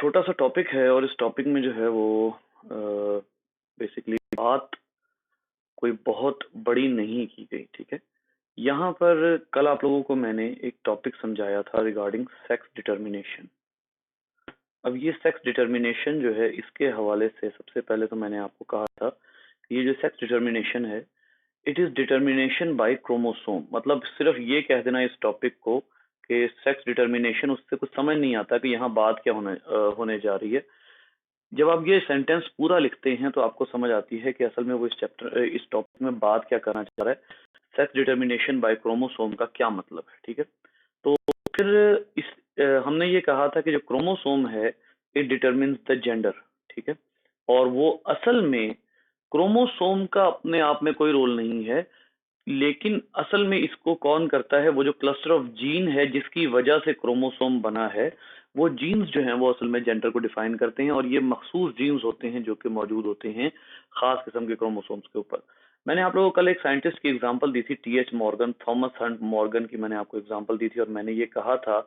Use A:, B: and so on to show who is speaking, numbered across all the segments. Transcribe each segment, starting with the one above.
A: छोटा सा टॉपिक है और इस टॉपिक में जो है वो बेसिकली बात कोई बहुत बड़ी नहीं की गई। ठीक है, यहाँ पर कल आप लोगों को मैंने एक टॉपिक समझाया था रिगार्डिंग सेक्स डिटर्मिनेशन। अब ये सेक्स डिटर्मिनेशन जो है इसके हवाले से सबसे पहले तो मैंने आपको कहा था कि ये जो सेक्स डिटर्मिनेशन है it is determination by chromosome. मतलब सिर्फ ये कह देना इस टॉपिक को कि सेक्स डिटर्मिनेशन, उससे कुछ समझ नहीं आता कि यहाँ बात क्या होने जा रही है। जब आप ये सेंटेंस पूरा लिखते हैं तो आपको समझ आती है कि असल में वो इस टॉपिक में बात क्या करना चाह रहा है। सेक्स डिटर्मिनेशन बाय क्रोमोसोम का क्या मतलब है। ठीक है, तो फिर इस हमने ये कहा था कि जो क्रोमोसोम है इट डिटरमिन्स द जेंडर। ठीक है, और वो असल में क्रोमोसोम का अपने आप में कोई रोल नहीं है, लेकिन असल में इसको कौन करता है, वो जो क्लस्टर ऑफ जीन है जिसकी वजह से क्रोमोसोम बना है, वो जीन्स जो हैं वो असल में जेंडर को डिफाइन करते हैं। और ये मखसूस जीन्स होते हैं जो कि मौजूद होते हैं खास किस्म के क्रोमोसोम्स के ऊपर। मैंने आप लोगों को कल एक साइंटिस्ट की एग्जांपल दी थी, T H Morgan, Thomas Hunt Morgan की मैंने आपको एग्जांपल दी थी। और मैंने ये कहा था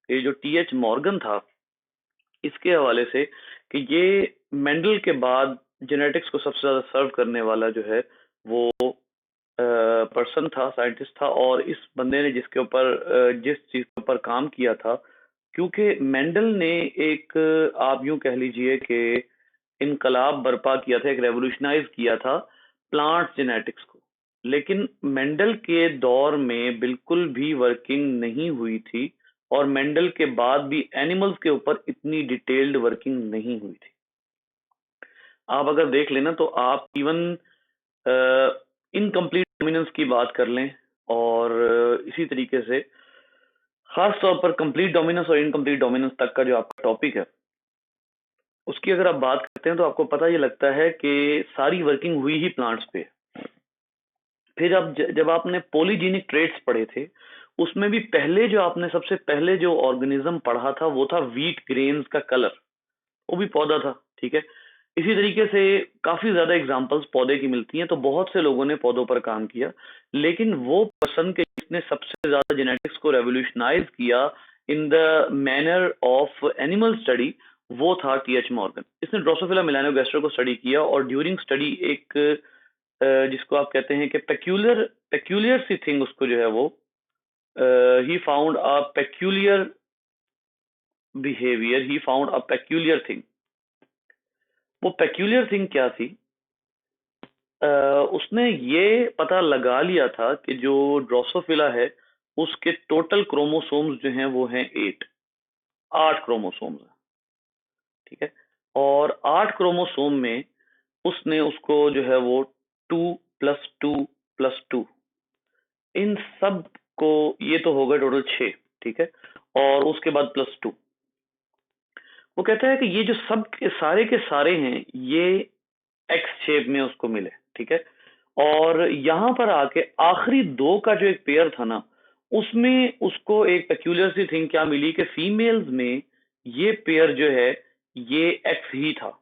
A: कि जो टीएच मॉर्गन था इसके हवाले से कि ये मेंडल के बाद जेनेटिक्स को सबसे ज्यादा सर्व करने वाला जो है वो पर्सन था, साइंटिस्ट था। और इस बंदे ने जिसके ऊपर जिस चीज के ऊपर काम किया था, क्योंकि मेंडल ने एक आप यूं कह लीजिए कि इनकलाब बर्पा किया था, एक रेवोल्यूशनाइज किया था प्लांट जेनेटिक्स को। लेकिन मेंडल के दौर में बिल्कुल भी वर्किंग नहीं हुई थी और मेंडल के बाद भी एनिमल्स के ऊपर इतनी डिटेल्ड वर्किंग नहीं हुई थी। आप अगर देख लेना तो आप इवन इनकम्प्लीट डोमिनेंस की बात कर लें और इसी तरीके से खास तौर पर कंप्लीट डोमिनेंस और इनकम्प्लीट डोमिनेंस तक का जो आपका टॉपिक है उसकी अगर आप बात करते हैं तो आपको पता ये लगता है कि सारी वर्किंग हुई ही प्लांट्स पे। फिर अब जब आपने पॉलीजेनिक ट्रेट्स पढ़े थे उसमें भी पहले जो आपने सबसे पहले जो ऑर्गेनिज्म पढ़ा था वो था व्हीट ग्रेन्स का कलर, वो भी पौधा था। ठीक है, इसी तरीके से काफी ज्यादा एग्जांपल्स पौधे की मिलती हैं। तो बहुत से लोगों ने पौधों पर काम किया, लेकिन वो पर्सन के जिसने सबसे ज्यादा जेनेटिक्स को रेवोल्यूशनाइज किया in the manner of animal study वो था टीएच मॉर्गन। इसने ड्रोसोफिला मेलानोगास्टर को स्टडी किया और ड्यूरिंग स्टडी एक जिसको आप कहते हैं कि पेक्यूलियर पेक्यूलियर सी थिंग, उसको जो है वो he found a peculiar behaviour, he found a peculiar thing. वो पेक्यूलियर थिंग क्या थी? उसने ये पता लगा लिया था कि जो ड्रोसोफिला है उसके टोटल क्रोमोसोम्स जो हैं वो हैं 8 क्रोमोसोम्स हैं। ठीक है, और 8 क्रोमोसोम में उसने उसको जो है वो 2+2+2 इन सब को, ये तो हो गए टोटल 6। ठीक है, और उसके बाद +2। वो कहता है कि ये जो सब के सारे हैं ये एक्स शेप में उसको मिले। ठीक है, और यहां पर आके आखिरी 2 का जो एक पेयर था ना उसमें उसको एक पेक्यूलियर सी थिंग क्या मिली कि फीमेल्स में ये पेयर जो है ये एक्स ही था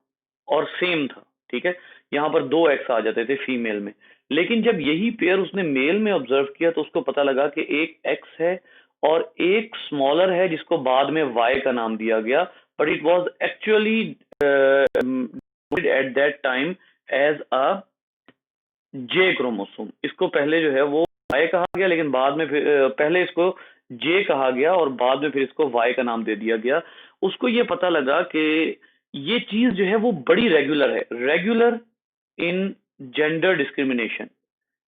A: और सेम था। ठीक है, यहाँ पर 2 एक्स आ जाते थे फीमेल में, लेकिन जब यही पेयर उसने मेल में ऑब्जर्व किया तो उसको पता लगा कि एक एक्स है और एक स्मॉलर है जिसको बाद में वाई का नाम दिया गया, but it was actually at that time as a J chromosome. इसको पहले जो है वो वाई कहा गया, लेकिन बाद में फिर पहले इसको जे कहा गया और बाद में फिर इसको वाई का नाम दे दिया गया। उसको ये पता लगा कि ये चीज जो है वो बड़ी रेगुलर है, regular in gender discrimination,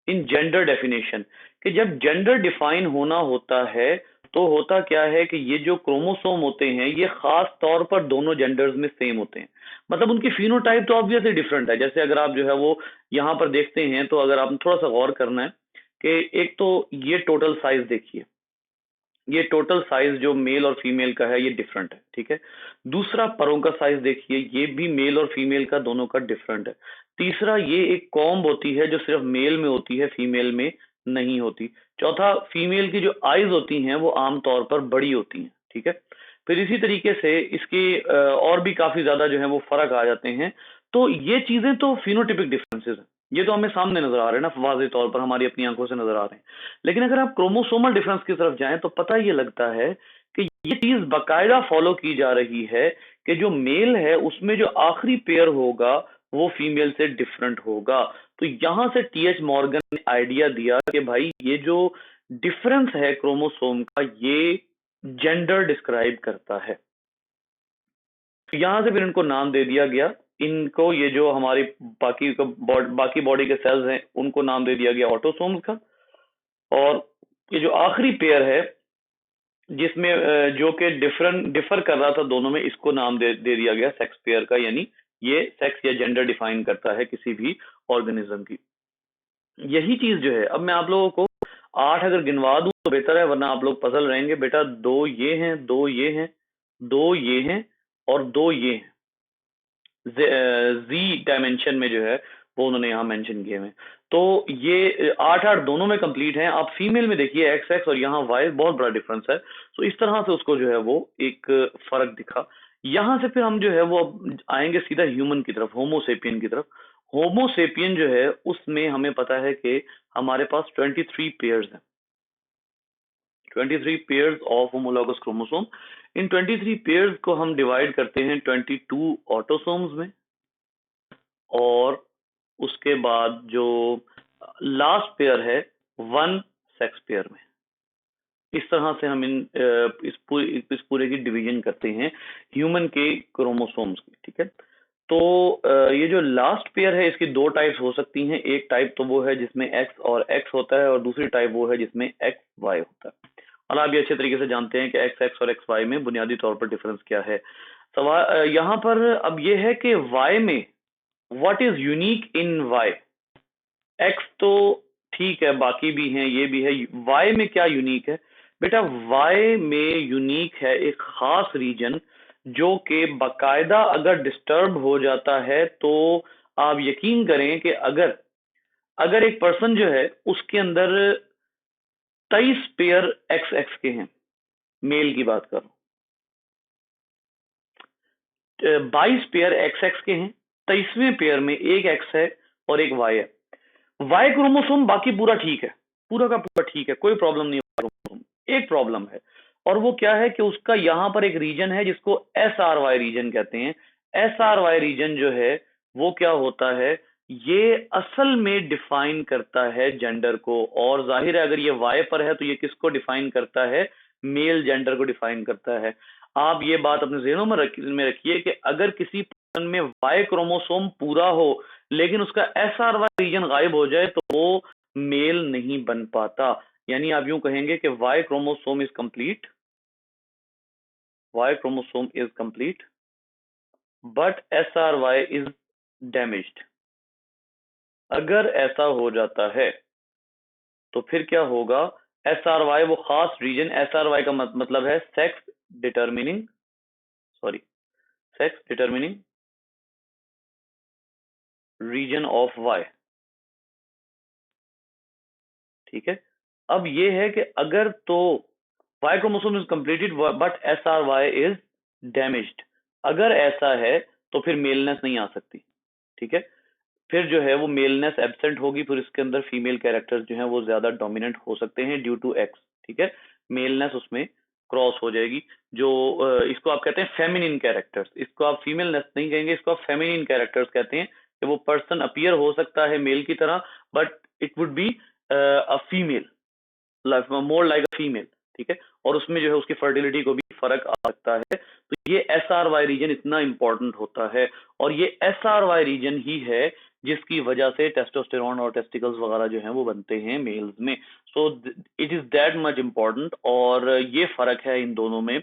A: in gender definition. कि जब जेंडर डिफाइन होना होता है तो होता क्या है कि ये जो क्रोमोसोम होते हैं ये खास तौर पर दोनों जेंडर्स में सेम होते हैं। मतलब उनकी फिनोटाइप तो ऑब्वियसली डिफरेंट है। जैसे अगर आप जो है वो यहाँ पर देखते हैं तो अगर आप थोड़ा सा गौर करना है कि एक तो ये टोटल साइज देखिए, ये टोटल साइज जो मेल और फीमेल का है ये डिफरेंट है। ठीक है, दूसरा परों का साइज देखिए, ये भी मेल और फीमेल का दोनों का डिफरेंट है। तीसरा ये एक कॉम्ब होती है जो सिर्फ मेल में होती है, फीमेल में नहीं होती। चौथा, फीमेल की जो आईज होती हैं वो आमतौर पर बड़ी होती हैं। ठीक है, फिर इसी तरीके से इसके और भी काफी ज्यादा जो है वो फर्क आ जाते हैं। तो ये चीजें तो फिनोटिपिक डिफरेंसेस हैं, ये तो हमें सामने नजर आ रहे हैं ना, वाज़ेह तौर पर हमारी अपनी आंखों से नजर आ रहे हैं। लेकिन अगर आप क्रोमोसोमल डिफरेंस की तरफ जाएं तो पता ये लगता है कि ये चीज बाकायदा फॉलो की जा रही है कि जो मेल है उसमें जो आखिरी पेयर होगा वो फीमेल से डिफरेंट होगा। तो यहां से टीएच मॉर्गन ने आइडिया दिया कि भाई ये जो डिफरेंस है क्रोमोसोम का ये जेंडर डिस्क्राइब करता है। तो यहां से फिर इनको नाम दे दिया गया, इनको ये जो हमारी बाकी बॉडी के सेल्स हैं उनको नाम दे दिया गया ऑटोसोम्स का। और ये जो आखिरी पेयर है जिसमें जो कि डिफर कर रहा था दोनों में, इसको नाम दे दिया गया सेक्स पेयर का, यानी ये सेक्स या जेंडर डिफाइन करता है किसी भी ऑर्गेनिज्म की। यही चीज जो है, अब मैं आप लोगों को 8 अगर गिनवा दूं तो बेहतर है, वरना आप लोग पजल रहेंगे। बेटा 2 ये हैं, 2 ये हैं, 2 ये हैं और 2 ये हैं। जी डायमेंशन में जो है वो उन्होंने यहाँ मेंशन किए हैं। तो ये 8 दोनों में कंप्लीट हैं। आप फीमेल में देखिए एक्स एक्स और यहाँ वाई, बहुत बड़ा डिफरेंस है। तो इस तरह से उसको जो है वो एक फर्क दिखा। यहाँ से फिर हम जो है वो अब आएंगे सीधा ह्यूमन की तरफ, होमोसेपियन की तरफ। होमोसेपियन जो है उसमें हमें पता है कि हमारे पास 23 पेयर्स हैं, 23 pairs of homologous chromosome. In 23 pairs को हम डिवाइड करते हैं 22 ऑटोसोम्स में, और उसके बाद जो लास्ट पेयर है 1 सेक्स पेयर में। इस तरह से हम इस पूरे की डिवीजन करते हैं ह्यूमन के क्रोमोसोम्स की, ठीक है। तो ये जो लास्ट पेयर है इसकी 2 टाइप्स हो सकती हैं। एक टाइप तो वो है जिसमें एक्स और एक्स होता है, और दूसरी टाइप वो है जिसमें एक्स वाई होता है। और आप ये अच्छे तरीके से जानते हैं कि एक्स एक्स और एक्स वाई में बुनियादी तौर पर डिफरेंस क्या है। सवाल यहाँ पर अब ये है कि वाई में what is unique in Y. X तो ठीक है, बाकी भी हैं, ये भी है, वाई में क्या यूनिक है? बेटा वाई में यूनिक है एक खास रीजन जो कि बाकायदा अगर डिस्टर्ब हो जाता है तो आप यकीन करें कि अगर अगर एक पर्सन जो है उसके अंदर 23 पेयर एक्स एक्स के हैं, मेल की बात करो, 22 पेयर एक्स एक्स के हैं, 23वें पेयर में एक एक्स है और एक वाई है। वाई क्रोमोसोम बाकी पूरा ठीक है, पूरा का पूरा ठीक है, कोई प्रॉब्लम नहीं है क्रोमोसोम। एक प्रॉब्लम है, और वो क्या है कि उसका यहां पर एक रीजन है जिसको एस आर वाई रीजन कहते हैं। एस आर वाई रीजन जो है वो क्या होता है, ये असल में डिफाइन करता है जेंडर को। और जाहिर है अगर ये वाई पर है तो ये किसको डिफाइन करता है? मेल जेंडर को डिफाइन करता है। आप ये बात अपने जहनों में रखिए कि अगर किसी पर्सन में वाई क्रोमोसोम पूरा हो लेकिन उसका एस आर वाई रीजन गायब हो जाए तो वो मेल नहीं बन पाता। यानी आप यूं कहेंगे कि Y chromosome is complete, Y chromosome is complete but S R Y is damaged. अगर ऐसा हो जाता है तो फिर क्या होगा? एस आर वाई वो खास रीजन, एस आर वाई का मतलब है sex determining, sorry, sex determining region of Y, ठीक है। अब ये है कि अगर तो Y chromosome is completed but S R Y is damaged, अगर ऐसा है तो फिर मेलनेस नहीं आ सकती, ठीक है। फिर जो है वो मेलनेस एब्सेंट होगी, फिर इसके अंदर फीमेल कैरेक्टर्स जो हैं वो ज्यादा डोमिनेंट हो सकते हैं ड्यू टू एक्स, ठीक है। मेलनेस उसमें क्रॉस हो जाएगी। जो इसको आप कहते हैं फेमिनिन कैरेक्टर्स, इसको आप फीमेलनेस नहीं कहेंगे, इसको आप फेमिनिन कैरेक्टर्स कहते हैं कि वो पर्सन अपीयर हो सकता है मेल की तरह but it would be a female, more like a female, ठीक है। और उसमें जो है उसकी फर्टिलिटी को भी फर्क आ सकता है। तो ये एस आर वाई रीजन इतना इंपॉर्टेंट होता है, और ये एस आर वाई रीजन ही है जिसकी वजह से टेस्टोस्टेरोन और टेस्टिकल्स वगैरह जो हैं वो बनते हैं मेल्स में। So it is that much important, और ये फर्क है इन दोनों में।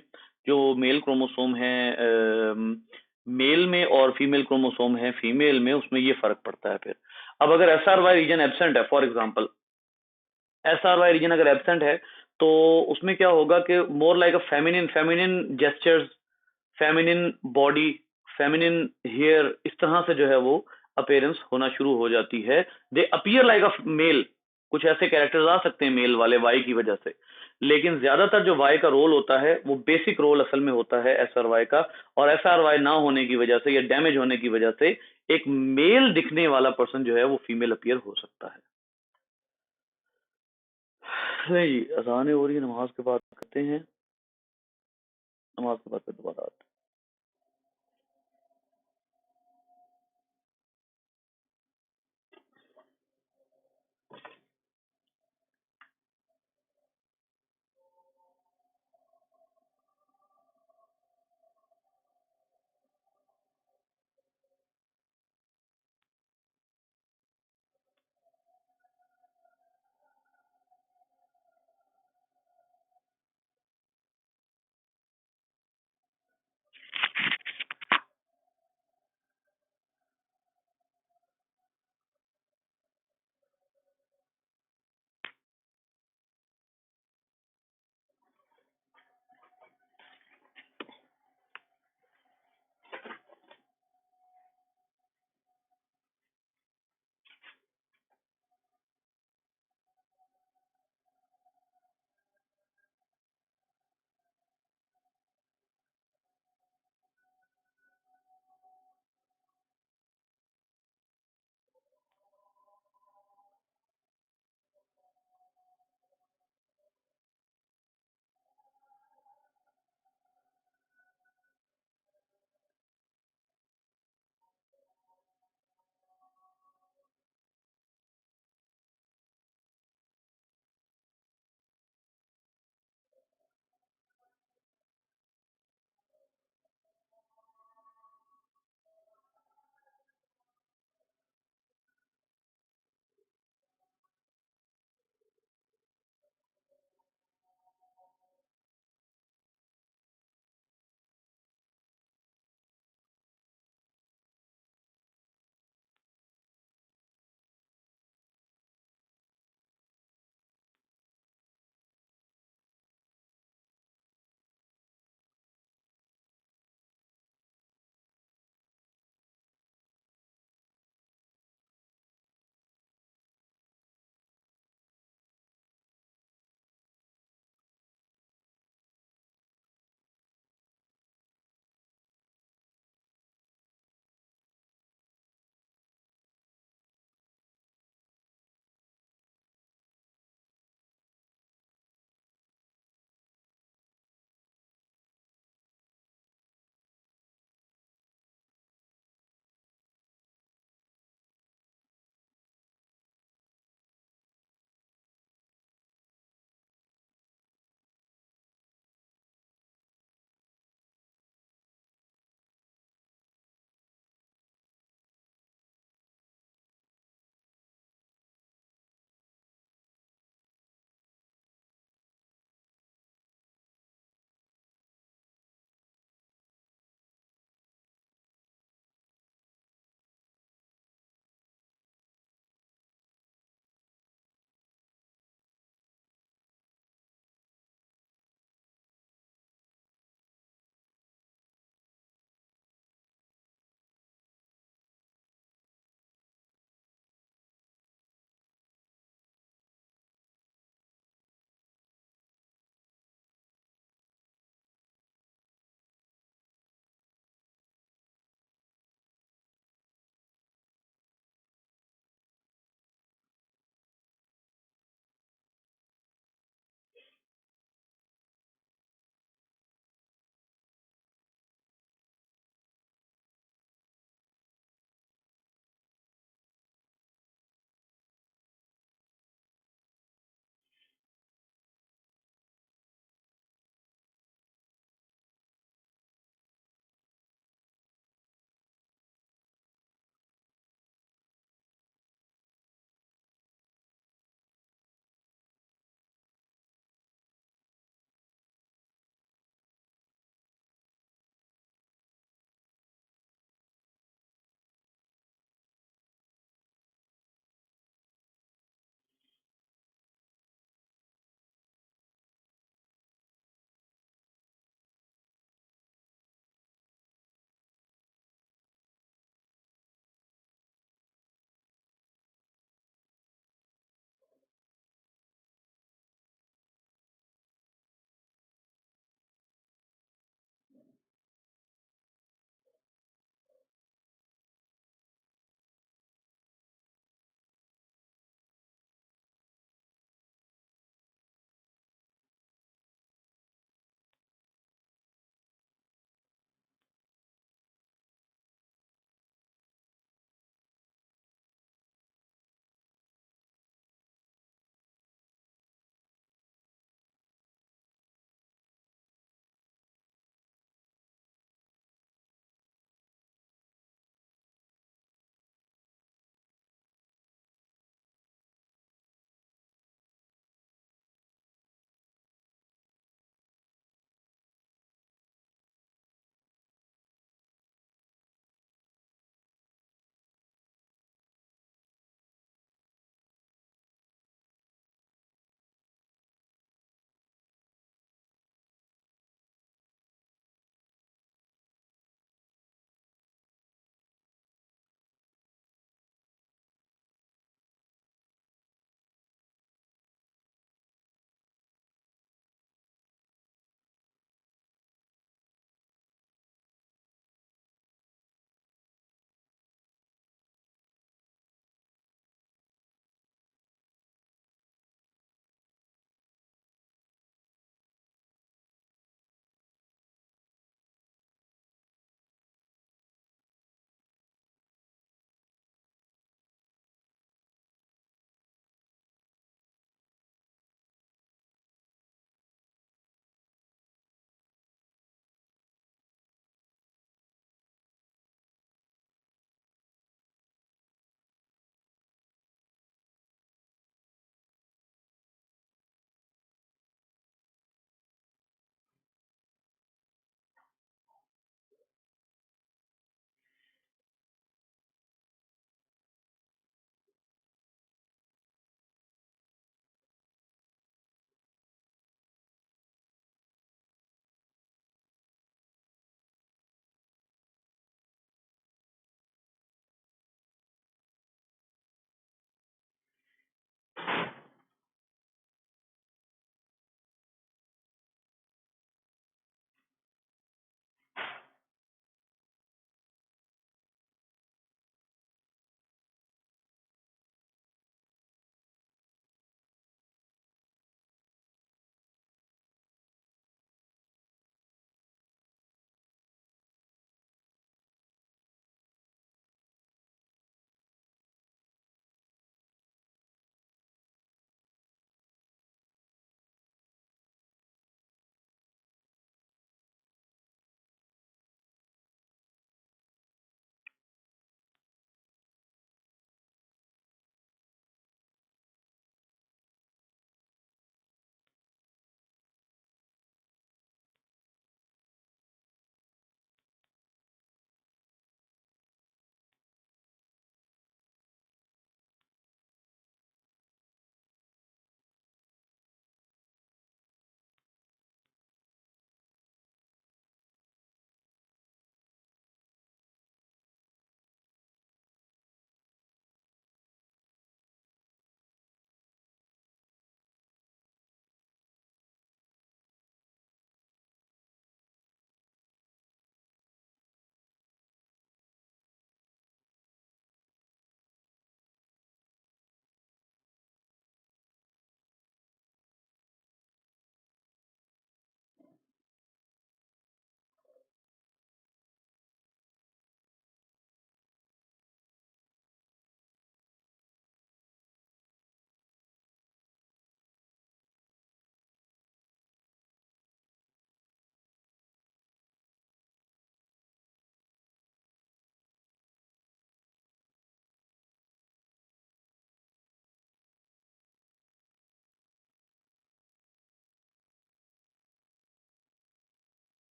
A: जो मेल क्रोमोसोम है मेल में और फीमेल क्रोमोसोम है फीमेल में, उसमें ये फर्क पड़ता है। फिर अब अगर S R Y region absent है, for example S R Y region अगर एब्सेंट है तो उसमें क्या होगा कि more like a feminine, feminine gestures, feminine body, feminine hair, इस तरह से जो है वो अपेयरेंस होना शुरू हो जाती है। They appear like a male, कुछ ऐसे कैरेक्टर्स आ सकते हैं मेल वाले वाई की वजह से, लेकिन ज्यादातर जो वाई का रोल होता है वो बेसिक रोल असल में होता है एस आर वाई का। और एस आर वाई ना होने की वजह से या डैमेज होने की वजह से एक मेल दिखने वाला पर्सन जो है वो फीमेल अपीयर हो सकता है। नहीं, अजानें हो रही है, नमाज के बाद करते हैं, नमाज के बाद फिर दोबारा आते हैं।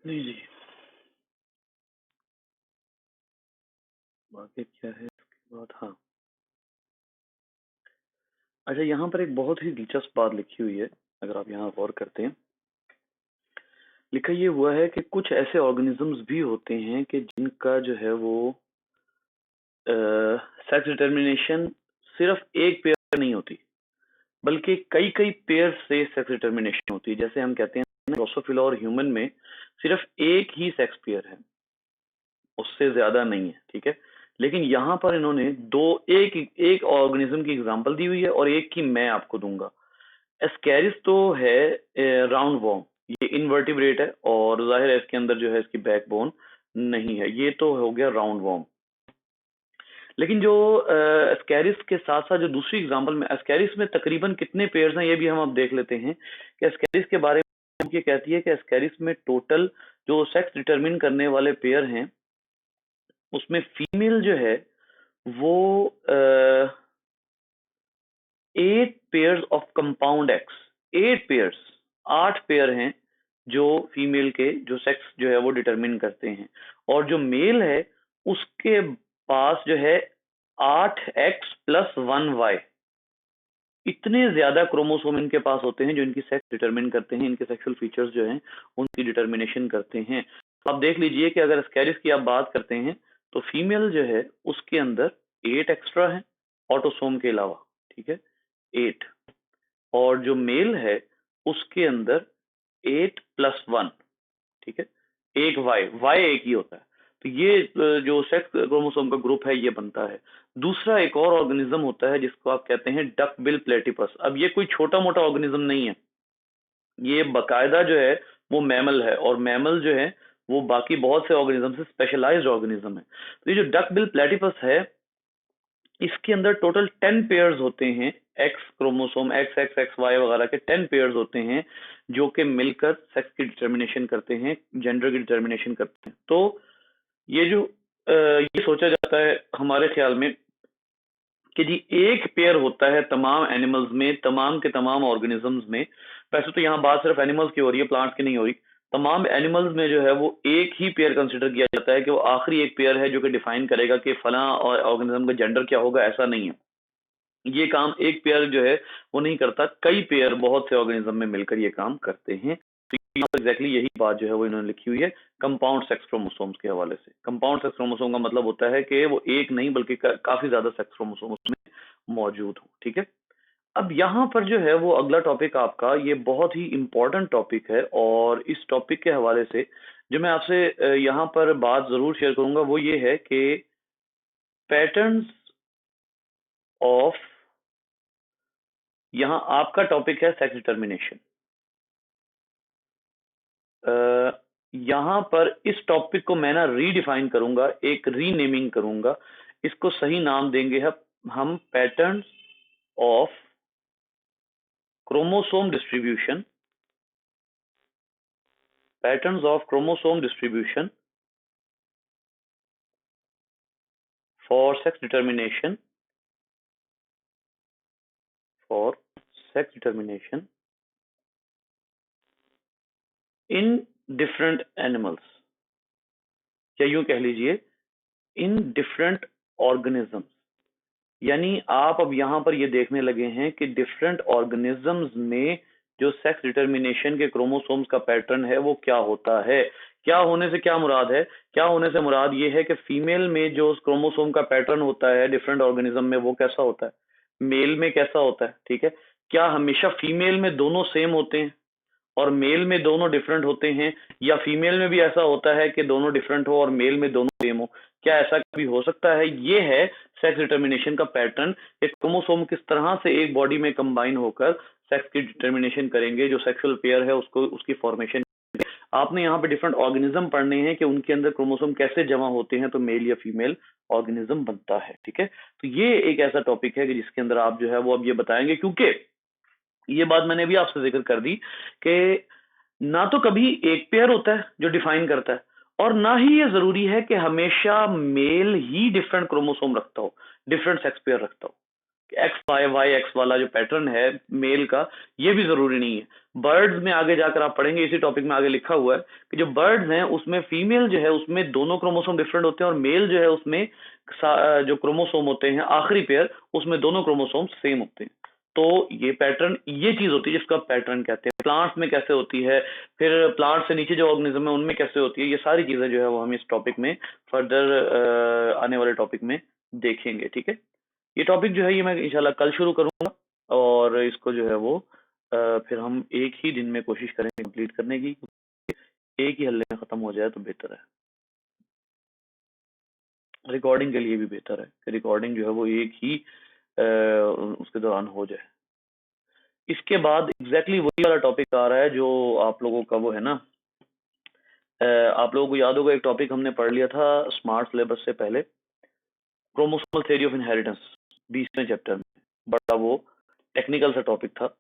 A: नहीं जी, बाकी क्या है इसके बाद? हाँ, अच्छा, यहाँ पर एक बहुत ही दिलचस्प बात लिखी हुई है, अगर आप यहाँ गौर करते हैं। लिखा ये हुआ है कि कुछ ऐसे ऑर्गेनिजम्स भी होते हैं कि जिनका जो है वो सेक्स डिटर्मिनेशन सिर्फ एक पेयर नहीं होती, बल्कि कई कई पेयर से सेक्स डिटर्मिनेशन होती है। जैसे हम कहते हैं ड्रोसोफिला और ह्यूमन में सिर्फ एक ही सेक्स पेयर है, उससे ज्यादा नहीं है, ठीक है। लेकिन यहाँ पर इन्होंने दो, एक एक ऑर्गेनिज्म की एग्जांपल दी हुई है और एक की मैं आपको दूंगा। एस्केरिस तो है राउंड वॉर्म, ये इनवर्टिब्रेट है और जाहिर है इसके अंदर जो है इसकी बैकबोन नहीं है, ये तो हो गया राउंड वॉर्म। लेकिन जो एस्केरिस के साथ साथ जो दूसरी एग्जांपल में, एस्केरिस में तकरीबन कितने पेयर्स हैं ये भी हम अब देख लेते हैं कि एस्केरिस के बारे में ये कहती है कि एस्केरिस में टोटल जो सेक्स डिटरमिन करने वाले पेयर हैं उसमें फीमेल जो है वो 8 pairs of compound x, 8 pairs, 8 pair हैं जो फीमेल के जो सेक्स जो है वो डिटरमिन करते हैं, और जो मेल है उसके पास जो है 8x+1y, इतने ज्यादा क्रोमोसोम इनके पास होते हैं जो इनकी सेक्स डिटरमिन करते हैं, इनके सेक्सुअल फीचर्स जो हैं उनकी डिटरमिनेशन करते हैं। तो आप देख लीजिए कि अगर स्कैरिस की आप बात करते हैं तो फीमेल जो है उसके अंदर 8 एक्स्ट्रा है ऑटोसोम के अलावा, ठीक है, 8। और जो मेल है उसके अंदर 8+1, ठीक है, एक वाई एक ही होता है। तो ये जो सेक्स क्रोमोसोम का ग्रुप है ये बनता है। दूसरा एक और ऑर्गेनिज्म होता है जिसको आप कहते हैं डक बिल प्लेटिपस। अब ये कोई छोटा मोटा ऑर्गेनिज्म नहीं है, ये बकायदा जो है वो मैमल है, और मैमल जो है वो बाकी बहुत से ऑर्गेनिज्म से स्पेशलाइज्ड ऑर्गेनिज्म है। तो ये जो डक बिल प्लेटिपस है इसके अंदर टोटल 10 पेयर्स होते हैं, X chromosome, X X X Y वगैरह के 10 पेयर्स होते हैं जो कि मिलकर सेक्स की डिटर्मिनेशन करते हैं, जेंडर की डिटर्मिनेशन करते हैं। तो ये जो ये सोचा जाता है हमारे ख्याल में कि जी एक पेयर होता है तमाम एनिमल्स में, तमाम के तमाम ऑर्गेनिजम्स में। वैसे तो यहाँ बात सिर्फ एनिमल्स की हो रही है, प्लांट्स की नहीं हो रही। तमाम एनिमल्स में जो है वो एक ही पेयर कंसिडर किया जाता है कि वो आखिरी एक पेयर है जो कि डिफाइन करेगा कि फला ऑर्गेनिज्म का जेंडर क्या होगा, ऐसा नहीं है। ये काम एक पेयर जो है वो नहीं करता, कई पेयर बहुत से ऑर्गेनिज्म में मिलकर ये काम करते हैं। तो एग्जैक्टली यही बात जो है वो इन्होंने लिखी हुई है कंपाउंड सेक्स क्रोमोसोम्स के हवाले से। कंपाउंड सेक्स क्रोमोसोम का मतलब होता है कि वो एक नहीं बल्कि काफी ज्यादा सेक्स क्रोमोसोम उसमें मौजूद हो, ठीक है। अब यहाँ पर जो है वो अगला टॉपिक आपका ये बहुत ही इंपॉर्टेंट टॉपिक है, और इस टॉपिक के हवाले से जो मैं आपसे यहाँ पर बात जरूर शेयर करूंगा वो ये है कि पैटर्न्स ऑफ, यहाँ आपका टॉपिक है सेक्स डिटर्मिनेशन। यहाँ पर इस टॉपिक को मैं ना रीडिफाइन करूंगा, एक रीनेमिंग करूंगा, इसको सही नाम देंगे हम patterns of chromosome distribution, patterns of chromosome distribution for sex determination, for sex determination in different animals, या यूं कह लीजिए इन डिफरेंट ऑर्गेनिजम्स। यानी आप अब यहाँ पर ये देखने लगे हैं कि डिफरेंट ऑर्गेनिजम्स में जो सेक्स डिटर्मिनेशन के क्रोमोसोम्स का पैटर्न है वो क्या होता है। क्या होने से क्या मुराद है? क्या होने से मुराद ये है कि फीमेल में जो क्रोमोसोम का पैटर्न होता है डिफरेंट ऑर्गेनिज्म में वो कैसा होता है, मेल में कैसा होता है, ठीक है। क्या हमेशा फीमेल में दोनों सेम होते हैं और मेल में दोनों डिफरेंट होते हैं, या फीमेल में भी ऐसा होता है कि दोनों डिफरेंट हो और मेल में दोनों सेम हो? क्या ऐसा कभी हो सकता है? ये है सेक्स डिटर्मिनेशन का पैटर्न। एक क्रोमोसोम किस तरह से एक बॉडी में कंबाइन होकर सेक्स की डिटर्मिनेशन करेंगे, जो सेक्सुअल पेयर है उसको उसकी फॉर्मेशन। आपने यहाँ पे डिफरेंट ऑर्गेनिज्म पढ़ने हैं कि उनके अंदर क्रोमोसोम कैसे जमा होते हैं तो मेल या फीमेल ऑर्गेनिज्म बनता है, ठीक है। तो ये एक ऐसा टॉपिक है कि जिसके अंदर आप जो है वो अब ये बताएंगे, क्योंकि ये बात मैंने भी आपसे जिक्र कर दी कि ना तो कभी एक पेयर होता है जो डिफाइन करता है, और ना ही ये जरूरी है कि हमेशा मेल ही डिफरेंट क्रोमोसोम रखता हो, डिफरेंट सेक्स पेयर रखता हो। एक्स वाई वाई एक्स वाला जो पैटर्न है मेल का, ये भी जरूरी नहीं है। बर्ड्स में आगे जाकर आप पढ़ेंगे, इसी टॉपिक में आगे लिखा हुआ है कि जो बर्ड्स हैं उसमें फीमेल जो है उसमें दोनों क्रोमोसोम डिफरेंट होते हैं, और मेल जो है उसमें जो क्रोमोसोम होते हैं आखिरी पेयर, उसमें दोनों क्रोमोसोम सेम होते हैं। तो ये पैटर्न, ये चीज होती है जिसका पैटर्न कहते हैं। प्लांट्स में कैसे होती है, फिर प्लांट से नीचे जो ऑर्गेनिज्म है उनमें कैसे होती है, ये सारी चीजें जो है वो हम इस टॉपिक में फर्दर आने वाले टॉपिक में देखेंगे। ठीक है, ये टॉपिक जो है ये मैं इंशाल्लाह कल शुरू करूंगा, और इसको जो है वो फिर हम एक ही दिन में कोशिश करेंगे कंप्लीट करने की। एक ही हल्ले में खत्म हो जाए तो बेहतर है, रिकॉर्डिंग के लिए भी बेहतर है कि रिकॉर्डिंग जो है वो एक ही उसके दौरान हो जाए। इसके बाद एग्जैक्टली वही वाला टॉपिक आ रहा है जो आप लोगों का वो है ना, आप लोगों को याद होगा एक टॉपिक हमने पढ़ लिया था स्मार्ट सिलेबस से पहले, क्रोमोसोमल थ्योरी ऑफ इनहेरिटेंस, 20वें चैप्टर में। बड़ा वो टेक्निकल सा टॉपिक था,